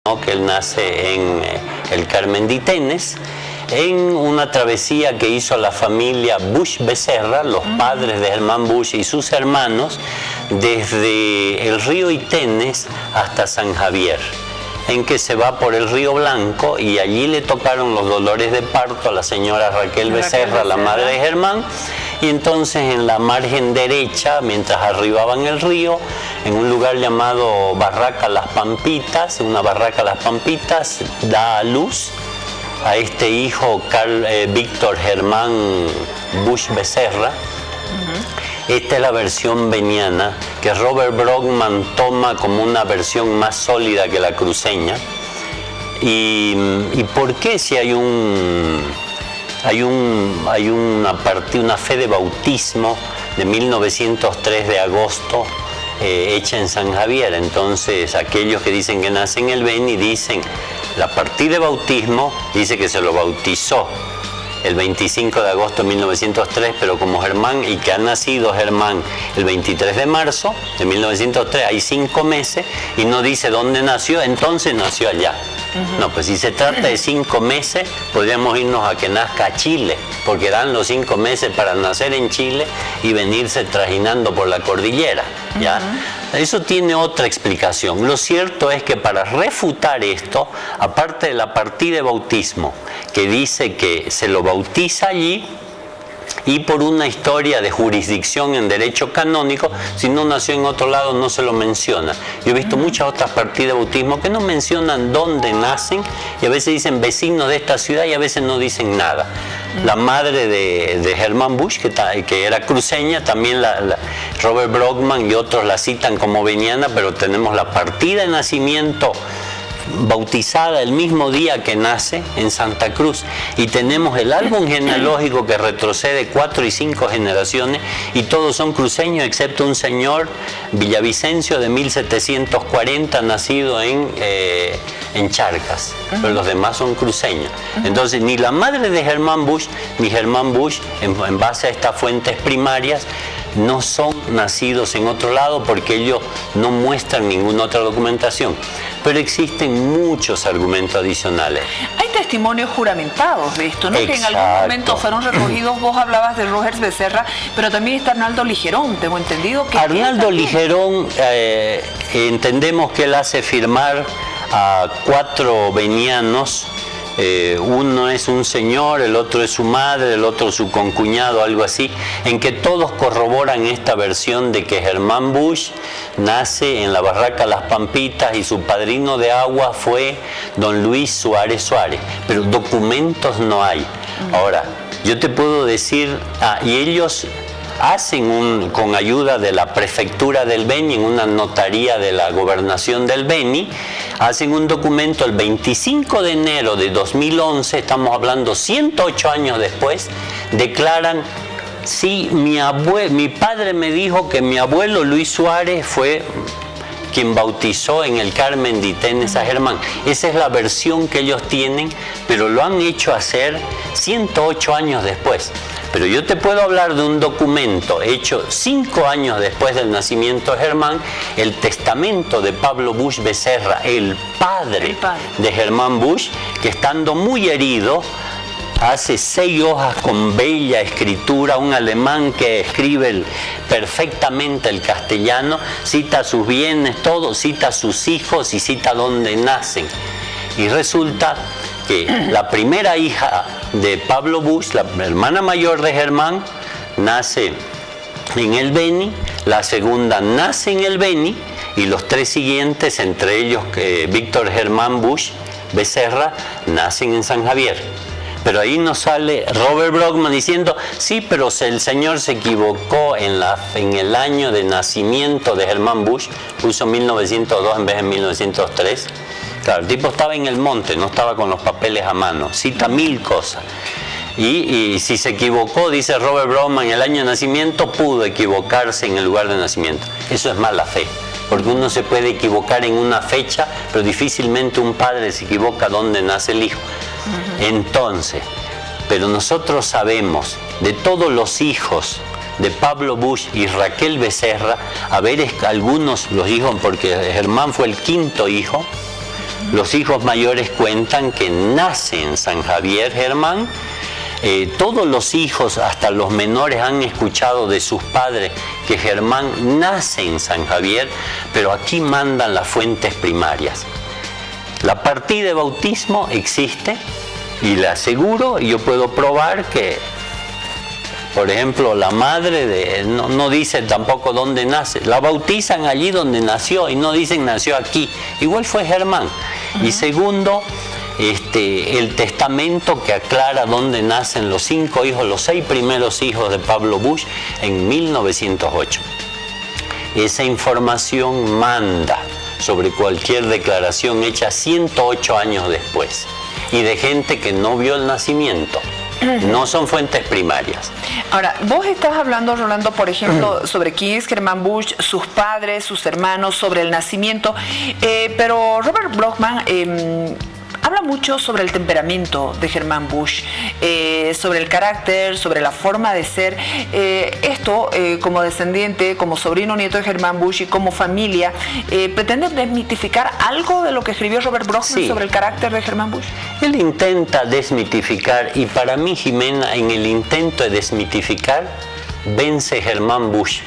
¿no? Que él nace en el Carmen de Itenes, en una travesía que hizo la familia Bush Becerra, los padres de Germán Bush y sus hermanos, desde el río Itenes hasta San Javier, en que se va por el río Blanco, y allí le tocaron los dolores de parto a la señora Raquel Becerra, la madre de Germán, y entonces en la margen derecha, mientras arribaban el río, en un lugar llamado Barraca Las Pampitas, una barraca Las Pampitas, da a luz a este hijo Víctor Germán Bush Becerra. Esta es la versión beniana, que Robert Brockman toma como una versión más sólida que la cruceña. ¿Y por qué si hay una fe de bautismo de 1903 de agosto hecha en San Javier? Entonces aquellos que dicen que nace en el Beni dicen, la partida de bautismo dice que se lo bautizó el 25 de agosto de 1903, pero como Germán, y que ha nacido Germán el 23 de marzo de 1903, hay 5 meses, y no dice dónde nació, entonces nació allá. No, pues si se trata de 5 meses, podríamos irnos a que nazca a Chile, porque dan los 5 meses para nacer en Chile y venirse trajinando por la cordillera, ¿ya? Eso tiene otra explicación. Lo cierto es que para refutar esto, aparte de la partida de bautismo, que dice que se lo bautiza allí, y por una historia de jurisdicción en derecho canónico, si no nació en otro lado no se lo menciona. Yo he visto muchas otras partidas de bautismo que no mencionan dónde nacen, y a veces dicen vecinos de esta ciudad y a veces no dicen nada. La madre de Germán Bush, que era cruceña, también Robert Brockman y otros la citan como veniana, pero tenemos la partida de nacimiento bautizada el mismo día que nace en Santa Cruz, y tenemos el árbol genealógico que retrocede 4 y 5 generaciones, y todos son cruceños excepto un señor Villavicencio de 1740 nacido en Charcas, pero los demás son cruceños. Entonces ni la madre de Germán Bush ni Germán Bush, en base a estas fuentes primarias, no son nacidos en otro lado, porque ellos no muestran ninguna otra documentación. Pero existen muchos argumentos adicionales. Hay testimonios juramentados de esto, ¿no? Exacto. Que en algún momento fueron recogidos. Vos hablabas de Roger Becerra, pero también está Arnaldo Ligerón, tengo entendido que... Arnaldo Ligerón, entendemos que él hace firmar a 4 venianos. Uno es un señor, el otro es su madre, el otro su concuñado, algo así, en que todos corroboran esta versión de que Germán Bush nace en la barraca Las Pampitas y su padrino de agua fue don Luis Suárez Suárez, pero documentos no hay. Ahora, yo te puedo decir, y ellos hacen con ayuda de la prefectura del Beni, en una notaría de la gobernación del Beni, hacen un documento el 25 de enero de 2011, estamos hablando 108 años después, declaran, sí, mi padre me dijo que mi abuelo Luis Suárez fue quien bautizó en el Carmen de Itenes a Germán. Esa es la versión que ellos tienen, pero lo han hecho hacer 108 años después. Pero yo te puedo hablar de un documento hecho 5 años después del nacimiento de Germán, el testamento de Pablo Bush Becerra, el padre de Germán Bush, que estando muy herido, hace 6 hojas con bella escritura, un alemán que escribe perfectamente el castellano, cita sus bienes, todo, cita a sus hijos y cita dónde nacen. Y resulta que la primera hija de Pablo Bush, la hermana mayor de Germán, nace en el Beni, la segunda nace en el Beni, y los 3 siguientes, entre ellos Víctor Germán Bush Becerra, nacen en San Javier. Pero ahí nos sale Robert Brockman diciendo, sí, pero el señor se equivocó en el año de nacimiento de Germán Bush, puso 1902 en vez de 1903. Claro, el tipo estaba en el monte, no estaba con los papeles a mano, cita 1000 cosas. Y si se equivocó, dice Robert Brockman, en el año de nacimiento, pudo equivocarse en el lugar de nacimiento. Eso es mala fe, porque uno se puede equivocar en una fecha, pero difícilmente un padre se equivoca donde nace el hijo. Entonces, pero nosotros sabemos de todos los hijos de Pablo Bush y Raquel Becerra, a ver, algunos los hijos, porque Germán fue el 5.º hijo, Los hijos mayores cuentan que nace en San Javier Germán. Todos los hijos, hasta los menores, han escuchado de sus padres que Germán nace en San Javier, pero aquí mandan las fuentes primarias. La partida de bautismo existe y le aseguro, y yo puedo probar que, por ejemplo, la madre no dice tampoco dónde nace. La bautizan allí donde nació y no dicen nació aquí. Igual fue Germán. Y segundo, el testamento que aclara dónde nacen los 5 hijos, los 6 primeros hijos de Pablo Busch en 1908. Esa información manda sobre cualquier declaración hecha 108 años después y de gente que no vio el nacimiento. No son fuentes primarias. Ahora, vos estás hablando, Rolando, por ejemplo, sobre quién es Germán Busch, sus padres, sus hermanos, sobre el nacimiento, pero Robert Brockman habla mucho sobre el temperamento de Germán Busch, sobre el carácter, sobre la forma de ser. Esto, como descendiente, como sobrino nieto de Germán Busch y como familia, ¿pretende desmitificar algo de lo que escribió Robert Brockman sobre el carácter de Germán Busch? Él intenta desmitificar, y para mí, Jimena, en el intento de desmitificar, vence Germán Busch.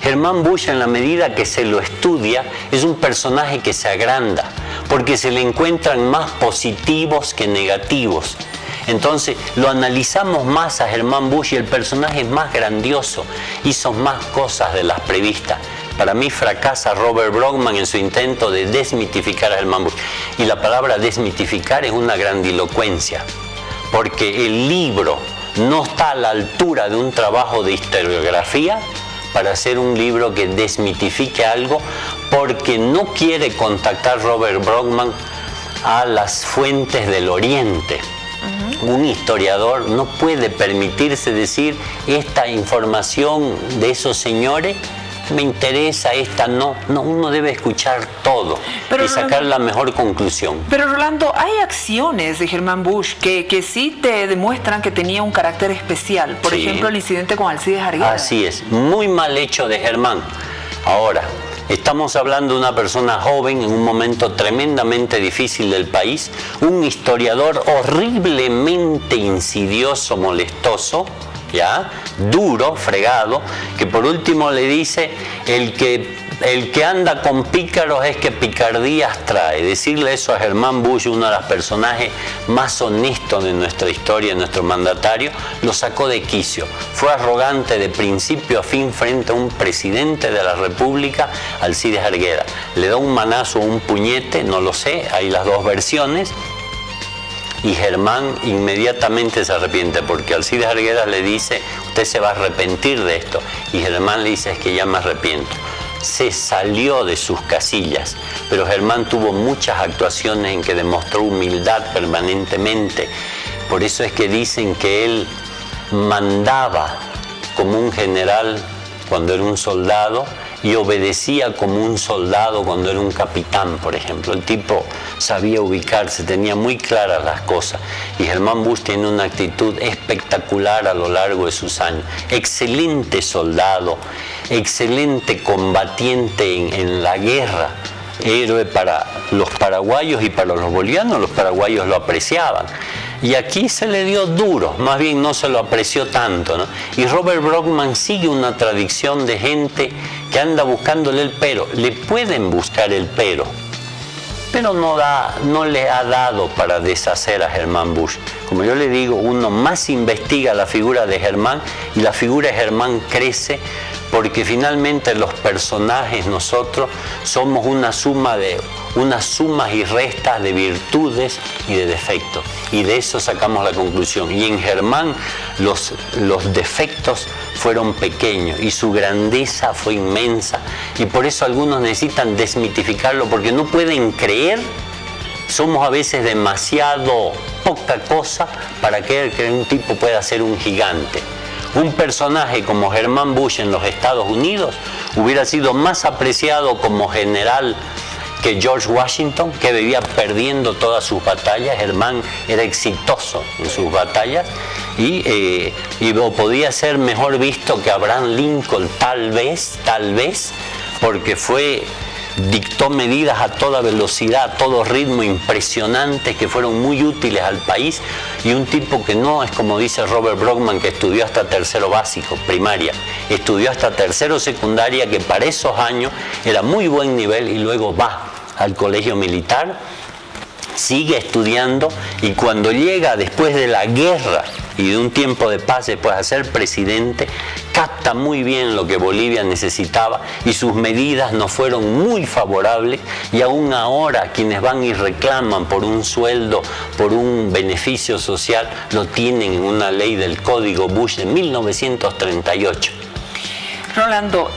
Germán Busch, en la medida que se lo estudia, es un personaje que se agranda, porque se le encuentran más positivos que negativos. Entonces lo analizamos más a Germán Busch y el personaje es más grandioso, hizo más cosas de las previstas. Para mí fracasa Robert Brockman en su intento de desmitificar a Germán Busch. Y la palabra desmitificar es una grandilocuencia, porque el libro no está a la altura de un trabajo de historiografía para hacer un libro que desmitifique algo, porque no quiere contactar Robert Brockman a las fuentes del Oriente. Un historiador no puede permitirse decir esta información de esos señores me interesa, esta no. Uno debe escuchar todo y sacar la mejor conclusión. Pero Rolando, hay acciones de Germán Busch que sí te demuestran que tenía un carácter especial. Por ejemplo, el incidente con Alcides Arguedas. Así es, muy mal hecho de Germán. Ahora, estamos hablando de una persona joven en un momento tremendamente difícil del país, un historiador horriblemente insidioso, molestoso, ¿ya? Duro, fregado, que por último le dice, el que anda con pícaros es que picardías trae. Decirle eso a Germán Busch, uno de los personajes más honestos de nuestra historia, nuestro mandatario, lo sacó de quicio. Fue arrogante de principio a fin frente a un presidente de la República, Alcides Arguedas. Le da un manazo o un puñete, no lo sé, hay las dos versiones. Y Germán inmediatamente se arrepiente, porque Alcides Arguedas le dice, usted se va a arrepentir de esto. Y Germán le dice, es que ya me arrepiento. Se salió de sus casillas, pero Germán tuvo muchas actuaciones en que demostró humildad permanentemente. Por eso es que dicen que él mandaba como un general cuando era un soldado y obedecía como un soldado cuando era un capitán, por ejemplo. El tipo sabía ubicarse, tenía muy claras las cosas. Y Germán Busch tiene una actitud espectacular a lo largo de sus años. Excelente soldado, excelente combatiente en la guerra, héroe para los paraguayos y para los bolivianos. Los paraguayos lo apreciaban. Y aquí se le dio duro, más bien no se lo apreció tanto, ¿no? Y Robert Brockman sigue una tradición de gente que anda buscándole el pero. Le pueden buscar el pero no le ha dado para deshacer a Germán Busch. Como yo le digo, uno más investiga la figura de Germán y la figura de Germán crece, porque finalmente los personajes, nosotros, somos unas sumas y restas de virtudes y de defectos. Y de eso sacamos la conclusión. Y en Germán los defectos fueron pequeños y su grandeza fue inmensa. Y por eso algunos necesitan desmitificarlo, porque no pueden creer. Somos a veces demasiado poca cosa para creer que un tipo pueda ser un gigante. Un personaje como Germán Busch en los Estados Unidos hubiera sido más apreciado como general que George Washington, que vivía perdiendo todas sus batallas. Germán era exitoso en sus batallas y podía ser mejor visto que Abraham Lincoln, tal vez, porque fue dictó medidas a toda velocidad, a todo ritmo, impresionantes, que fueron muy útiles al país, y un tipo que no es como dice Robert Brockman, que estudió hasta tercero básico, primaria, estudió hasta tercero secundaria, que para esos años era muy buen nivel, y luego va al colegio militar, sigue estudiando, y cuando llega después de la guerra y de un tiempo de paz después a ser presidente, capta muy bien lo que Bolivia necesitaba, y sus medidas no fueron muy favorables, y aún ahora quienes van y reclaman por un sueldo, por un beneficio social, lo tienen en una ley del Código Bush de 1938. Rolando,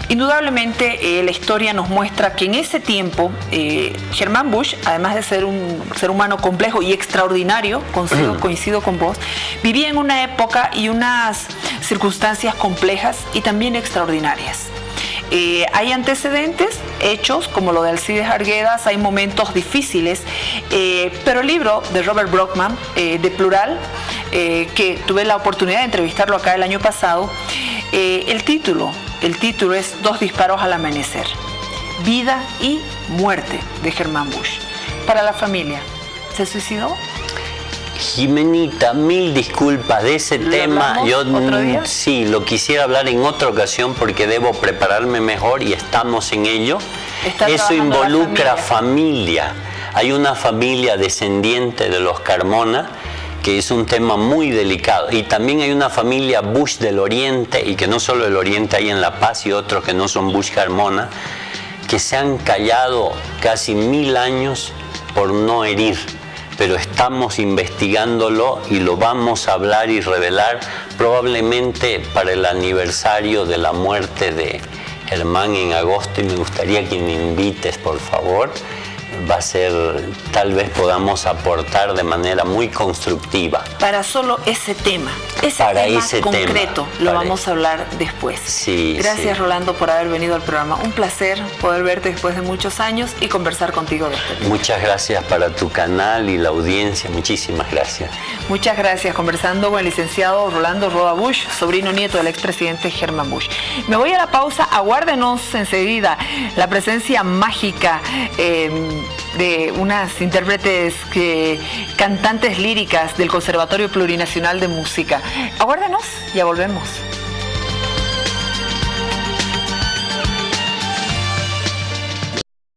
indudablemente la historia nos muestra que en ese tiempo Germán Bush, además de ser un ser humano complejo y extraordinario, coincido con vos, vivía en una época y unas circunstancias complejas y también extraordinarias. Hay antecedentes, hechos como lo de Alcides Arguedas, hay momentos difíciles, pero el libro de Robert Brockman, de Plural, que tuve la oportunidad de entrevistarlo acá el año pasado, el título es Dos disparos al amanecer, vida y muerte de Germán Bush. Para la familia, ¿se suicidó? Jimenita, mil disculpas de ese tema. Yo otro día. Sí, lo quisiera hablar en otra ocasión porque debo prepararme mejor y estamos en ello. Eso involucra familia. Hay una familia descendiente de los Carmona, que es un tema muy delicado, y también hay una familia Bush del Oriente, y que no solo del Oriente hay en La Paz y otros que no son Bush Carmona, que se han callado casi 1000 años por no herir, pero estamos investigándolo y lo vamos a hablar y revelar probablemente para el aniversario de la muerte de Germán en agosto, y me gustaría que me invites, por favor. Va a ser, tal vez podamos aportar de manera muy constructiva. Para solo ese tema, ese tema concreto, lo vamos a hablar después. Sí, gracias, sí. Rolando, por haber venido al programa. Un placer poder verte después de muchos años y conversar contigo de este tema. Muchas gracias para tu canal y la audiencia, muchísimas gracias. Muchas gracias, conversando con el licenciado Rolando Roa Bush, sobrino nieto del expresidente Germán Bush. Me voy a la pausa, aguárdenos enseguida la presencia mágica de unas intérpretes, cantantes líricas del Conservatorio Plurinacional de Música. Aguárdenos, ya volvemos.